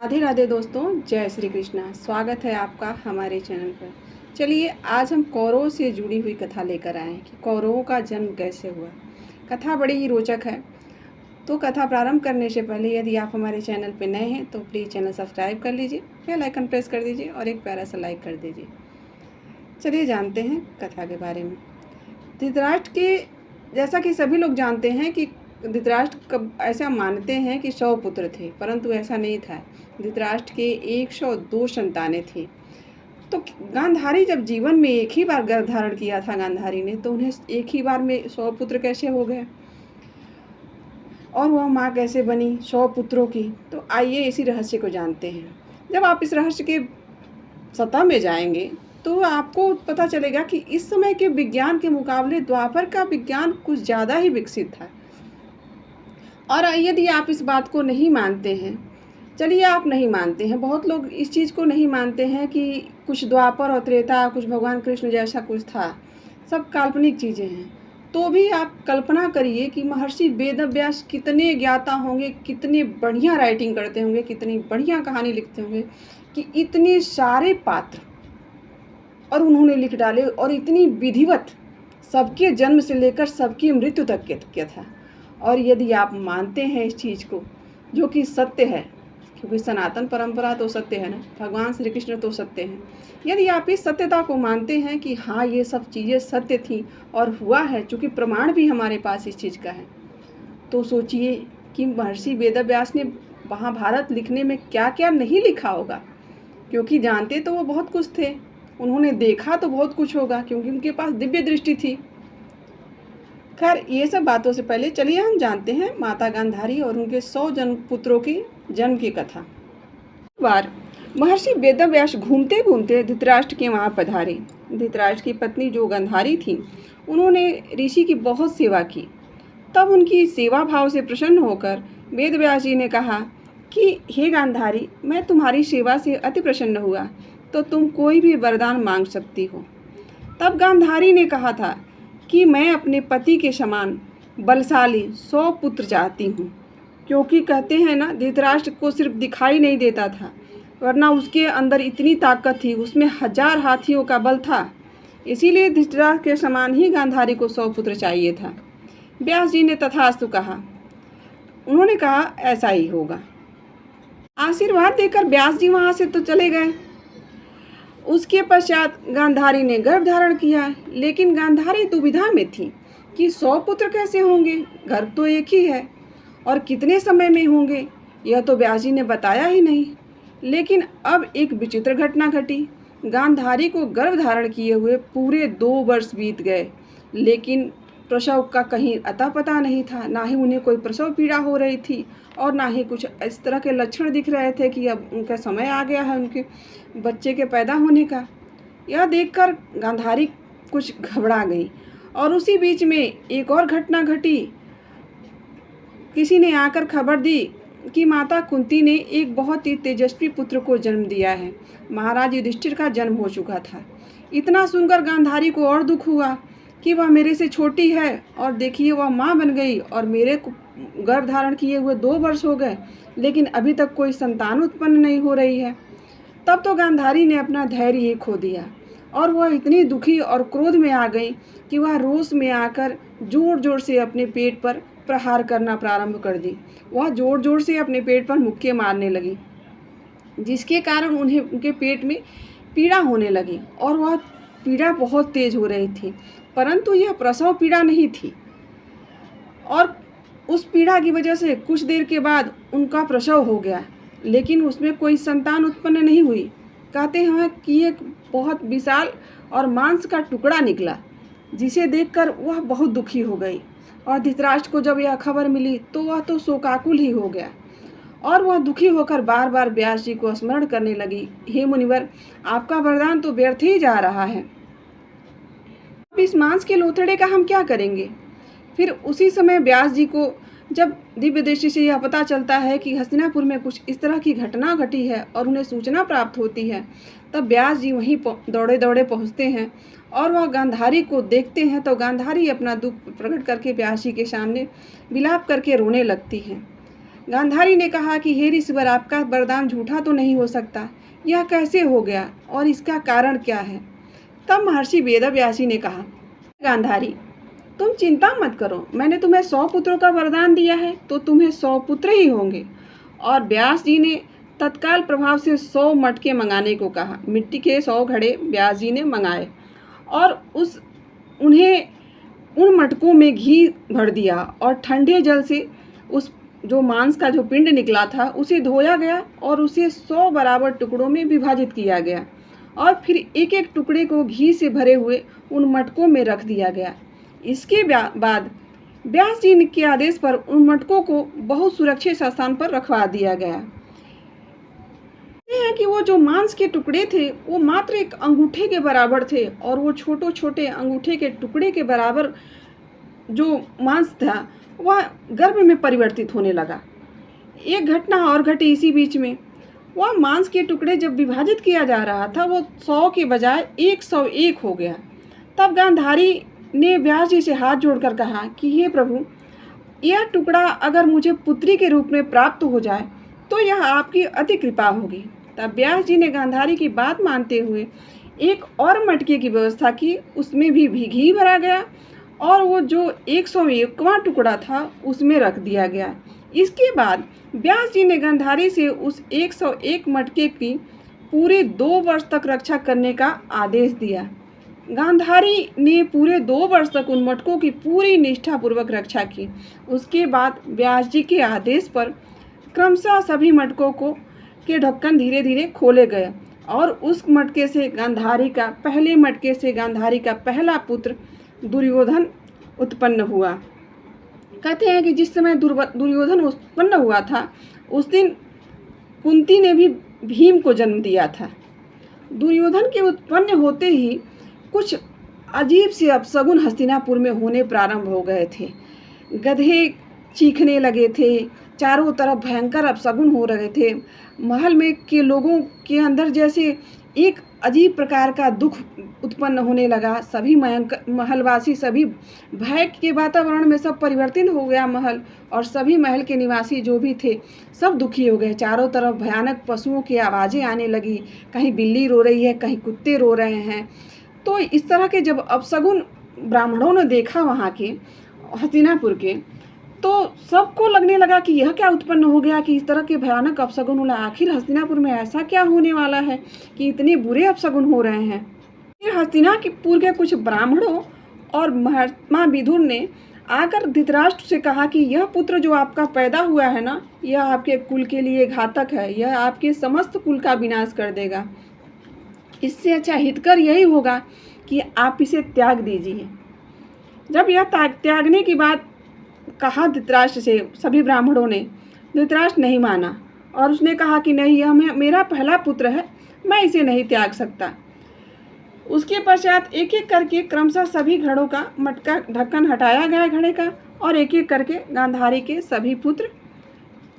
राधे राधे दोस्तों, जय श्री कृष्णा। स्वागत है आपका हमारे चैनल पर। चलिए आज हम कौरवों से जुड़ी हुई कथा लेकर आए हैं कि कौरवों का जन्म कैसे हुआ। कथा बड़ी ही रोचक है। तो कथा प्रारंभ करने से पहले यदि आप हमारे चैनल पर नए हैं तो प्लीज़ चैनल सब्सक्राइब कर लीजिए, बेल आइकन प्रेस कर दीजिए और एक प्यारा सा लाइक कर दीजिए। चलिए जानते हैं कथा के बारे में। धृतराष्ट्र के जैसा कि सभी लोग जानते हैं कि धृतराष्ट्र कब ऐसा मानते हैं कि 100 पुत्र थे, परंतु ऐसा नहीं था। धृतराष्ट्र के 102 संतानें थी। तो गांधारी जब जीवन में एक ही बार गर्भ धारण किया था गांधारी ने, तो उन्हें एक ही बार में 100 पुत्र कैसे हो गए और वह माँ कैसे बनी 100 पुत्रों की। तो आइए इसी रहस्य को जानते हैं। जब आप इस रहस्य के सतह में जाएंगे तो आपको पता चलेगा कि इस समय के विज्ञान के मुकाबले द्वापर का विज्ञान कुछ ज़्यादा ही विकसित था। और यदि आप इस बात को नहीं मानते हैं, चलिए आप नहीं मानते हैं, बहुत लोग इस चीज़ को नहीं मानते हैं कि कुछ द्वापर और त्रेता, कुछ भगवान कृष्ण जैसा कुछ था, सब काल्पनिक चीज़ें हैं। तो भी आप कल्पना करिए कि महर्षि वेदव्यास कितने ज्ञाता होंगे, कितने बढ़िया राइटिंग करते होंगे, कितनी बढ़िया कहानी लिखते होंगे कि इतने सारे पात्र और उन्होंने लिख डाले और इतनी विधिवत सबके जन्म से लेकर सबकी मृत्यु तक के था। और यदि आप मानते हैं इस चीज़ को, जो कि सत्य है, क्योंकि सनातन परंपरा तो सत्य है ना, भगवान श्री कृष्ण तो सत्य हैं। यदि आप इस सत्यता को मानते हैं कि हाँ ये सब चीज़ें सत्य थी और हुआ है, चूँकि प्रमाण भी हमारे पास इस चीज़ का है, तो सोचिए कि महर्षि वेदव्यास ने महाभारत लिखने में क्या क्या नहीं लिखा होगा, क्योंकि जानते तो वो बहुत कुछ थे, उन्होंने देखा तो बहुत कुछ होगा, क्योंकि उनके पास दिव्य दृष्टि थी। खैर ये सब बातों से पहले चलिए हम जानते हैं माता गांधारी और उनके 100 पुत्रों की जन्म की कथा। बार महर्षि वेदव्यास घूमते घूमते धृतराष्ट्र के वहाँ पधारे। धृतराष्ट्र की पत्नी जो गांधारी थी, उन्होंने ऋषि की बहुत सेवा की। तब उनकी सेवा भाव से प्रसन्न होकर वेदव्यास जी ने कहा कि हे गांधारी, मैं तुम्हारी सेवा से अति प्रसन्न हुआ, तो तुम कोई भी वरदान मांग सकती हो। तब गांधारी ने कहा था कि मैं अपने पति के समान बलशाली 100 पुत्र चाहती हूँ, क्योंकि कहते हैं ना, धृतराष्ट्र को सिर्फ दिखाई नहीं देता था, वरना उसके अंदर इतनी ताकत थी, उसमें 1000 हाथियों का बल था। इसीलिए धृतराष्ट्र के समान ही गांधारी को 100 पुत्र चाहिए था। व्यास जी ने तथास्तु कहा। उन्होंने कहा ऐसा ही होगा। आशीर्वाद देकर व्यास जी वहाँ से तो चले गए। उसके पश्चात गांधारी ने गर्भ धारण किया, लेकिन गांधारी दुविधा में थी कि 100 पुत्र कैसे होंगे, गर्भ तो एक ही है, और कितने समय में होंगे यह तो व्यास जी ने बताया ही नहीं। लेकिन अब एक विचित्र घटना घटी। गांधारी को गर्भ धारण किए हुए पूरे 2 वर्ष बीत गए, लेकिन प्रसव का कहीं अता पता नहीं था। ना ही उन्हें कोई प्रसव पीड़ा हो रही थी और ना ही कुछ इस तरह के लक्षण दिख रहे थे कि अब उनका समय आ गया है उनके बच्चे के पैदा होने का। यह देखकर गांधारी कुछ घबरा गई। और उसी बीच में एक और घटना घटी। किसी ने आकर खबर दी कि माता कुंती ने एक बहुत ही तेजस्वी पुत्र को जन्म दिया है। महाराज युधिष्ठिर का जन्म हो चुका था। इतना सुनकर गांधारी को और दुख हुआ कि वह मेरे से छोटी है, और देखिए वह माँ बन गई और मेरे को गर्भ धारण किए हुए 2 वर्ष हो गए, लेकिन अभी तक कोई संतान उत्पन्न नहीं हो रही है। तब तो गांधारी ने अपना धैर्य ही खो दिया और वह इतनी दुखी और क्रोध में आ गई कि वह रोष में आकर जोर जोर से अपने पेट पर प्रहार करना प्रारंभ कर दी। वह जोर जोर से अपने पेट पर मुक्के मारने लगी, जिसके कारण उनके पेट में पीड़ा होने लगी और वह पीड़ा बहुत तेज हो रही थी। परंतु यह प्रसव पीड़ा नहीं थी, और उस पीड़ा की वजह से कुछ देर के बाद उनका प्रसव हो गया, लेकिन उसमें कोई संतान उत्पन्न नहीं हुई। कहते हैं कि एक बहुत विशाल और मांस का टुकड़ा निकला, जिसे देखकर वह बहुत दुखी हो गई। और धृतराष्ट्र को जब यह खबर मिली तो वह तो शोकाकुल ही हो गया, और वह दुखी होकर बार बार व्यास जी को स्मरण करने लगी, हे मुनिवर, आपका वरदान तो व्यर्थ ही जा रहा है, अब इस मांस के लोथड़े का हम क्या करेंगे। फिर उसी समय व्यास जी को जब दिव्य दृष्टि से यह पता चलता है कि हस्तिनापुर में कुछ इस तरह की घटना घटी है और उन्हें सूचना प्राप्त होती है, तब व्यास जी वहीं दौड़े दौड़े पहुँचते हैं और वह गांधारी को देखते हैं। तो गांधारी अपना दुख प्रकट करके व्यास जी के सामने विलाप करके रोने लगती हैं। गांधारी ने कहा कि हे ऋषिवर, आपका वरदान झूठा तो नहीं हो सकता, यह कैसे हो गया और इसका कारण क्या है। तब महर्षि वेदव्यासी ने कहा, गांधारी तुम चिंता मत करो, मैंने तुम्हें 100 पुत्रों का वरदान दिया है तो तुम्हें 100 पुत्र ही होंगे। और व्यास जी ने तत्काल प्रभाव से 100 मटके मंगाने को कहा। मिट्टी के 100 घड़े व्यास जी ने मंगाए और उन्हें उन मटकों में घी भर दिया और ठंडे जल से उस जो मांस का जो पिंड निकला था उसे धोया गया और उसे 100 बराबर टुकड़ों में विभाजित किया गया और फिर एक एक टुकड़े को घी से भरे हुए उन मटकों में रख दिया गया। इसके बाद व्यास जी के आदेश पर उन मटकों को बहुत सुरक्षित स्थान पर रखवा दिया गया। हैं कि वो जो मांस के टुकड़े थे वो मात्र एक अंगूठे के बराबर थे और वो छोटे छोटे अंगूठे के टुकड़े के बराबर जो मांस था वह गर्भ में परिवर्तित होने लगा। एक घटना और घटी इसी बीच में। वह मांस के टुकड़े जब विभाजित किया जा रहा था वो 100 के बजाय 101 हो गया। तब गांधारी ने व्यास जी से हाथ जोड़कर कहा कि हे प्रभु, यह टुकड़ा अगर मुझे पुत्री के रूप में प्राप्त हो जाए तो यह आपकी अति कृपा होगी। तब व्यास जी ने गांधारी की बात मानते हुए एक और मटके की व्यवस्था की, उसमें भी घी भरा गया और वो जो 101वां टुकड़ा था उसमें रख दिया गया। इसके बाद व्यास जी ने गांधारी से उस 101 मटके की पूरे 2 वर्ष तक रक्षा करने का आदेश दिया। गांधारी ने पूरे 2 वर्ष तक उन मटकों की पूरी निष्ठापूर्वक रक्षा की। उसके बाद व्यास जी के आदेश पर क्रमशः सभी मटकों के ढक्कन धीरे धीरे खोले गए और उस मटके से गांधारी का पहला पुत्र दुर्योधन उत्पन्न हुआ। कहते हैं कि जिस समय दुर्योधन उत्पन्न हुआ था उस दिन कुंती ने भी भीम को जन्म दिया था। दुर्योधन के उत्पन्न होते ही कुछ अजीब से अपशगुन हस्तिनापुर में होने प्रारंभ हो गए थे। गधे चीखने लगे थे, चारों तरफ भयंकर अपशगुन हो रहे थे। महल में के लोगों के अंदर जैसे एक अजीब प्रकार का दुख उत्पन्न होने लगा। सभी महलवासी सभी भय के वातावरण में सब परिवर्तन हो गया महल, और सभी महल के निवासी जो भी थे सब दुखी हो गए। चारों तरफ भयानक पशुओं की आवाज़ें आने लगी, कहीं बिल्ली रो रही है, कहीं कुत्ते रो रहे हैं। तो इस तरह के जब अपशगुन ब्राह्मणों ने देखा वहाँ के हस्तिनापुर के, तो सबको लगने लगा कि यह क्या उत्पन्न हो गया कि इस तरह के भयानक अपशगुन होला। आखिर हस्तिनापुर में ऐसा क्या होने वाला है कि इतने बुरे अपशगुन हो रहे हैं। फिर हस्तिनापुर के कुछ ब्राह्मणों और महात्मा विदुर ने आकर धृतराष्ट्र से कहा कि यह पुत्र जो आपका पैदा हुआ है ना, यह आपके कुल के लिए घातक है, यह आपके समस्त कुल का विनाश कर देगा। इससे अच्छा हितकर यही होगा कि आप इसे त्याग दीजिए। जब यह त्यागने की बात कहा धृतराष्ट्र से सभी ब्राह्मणों ने, धृतराष्ट्र नहीं माना और उसने कहा कि नहीं, यह मेरा पहला पुत्र है, मैं इसे नहीं त्याग सकता। उसके पश्चात एक एक करके क्रमशः सभी घड़ों का मटका ढक्कन हटाया गया घड़े का, और एक एक करके गांधारी के सभी पुत्र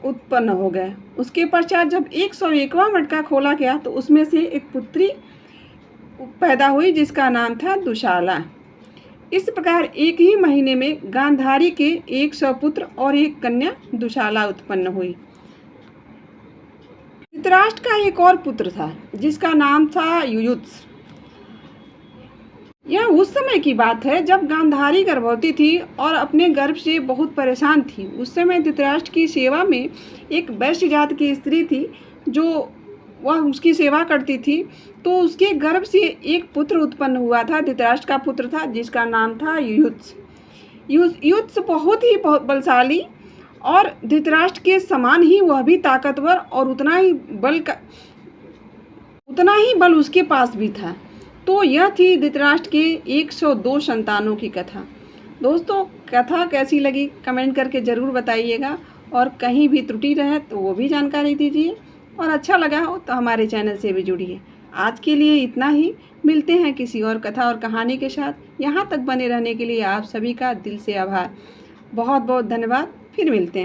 उत्पन्न हो गए। उसके पश्चात जब 101वां मटका खोला गया तो उसमें से एक पुत्री पैदा हुई जिसका नाम था दुशाला। इस प्रकार एक ही महीने में गांधारी के 100 पुत्र और एक कन्या दुशाला उत्पन्न हुई। धृतराष्ट्र का एक और पुत्र था जिसका नाम था युयुत्स। यह उस समय की बात है जब गांधारी गर्भवती थी और अपने गर्भ से बहुत परेशान थी। उस समय धृतराष्ट्र की सेवा में एक वैश्य जात की स्त्री थी जो वह उसकी सेवा करती थी। तो उसके गर्भ से एक पुत्र उत्पन्न हुआ था, धृतराष्ट्र का पुत्र था जिसका नाम था युयुत्स। युयुत्स बहुत ही बलशाली और धृतराष्ट्र के समान ही वह भी ताकतवर, और उतना ही बल उसके पास भी था। तो यह थी धृतराष्ट्र के 102 संतानों की कथा। दोस्तों, कथा कैसी लगी कमेंट करके ज़रूर बताइएगा, और कहीं भी त्रुटि रहे तो वो भी जानकारी दीजिए, और अच्छा लगा हो तो हमारे चैनल से भी जुड़िए। आज के लिए इतना ही, मिलते हैं किसी और कथा और कहानी के साथ। यहाँ तक बने रहने के लिए आप सभी का दिल से आभार। बहुत बहुत धन्यवाद। फिर मिलते हैं।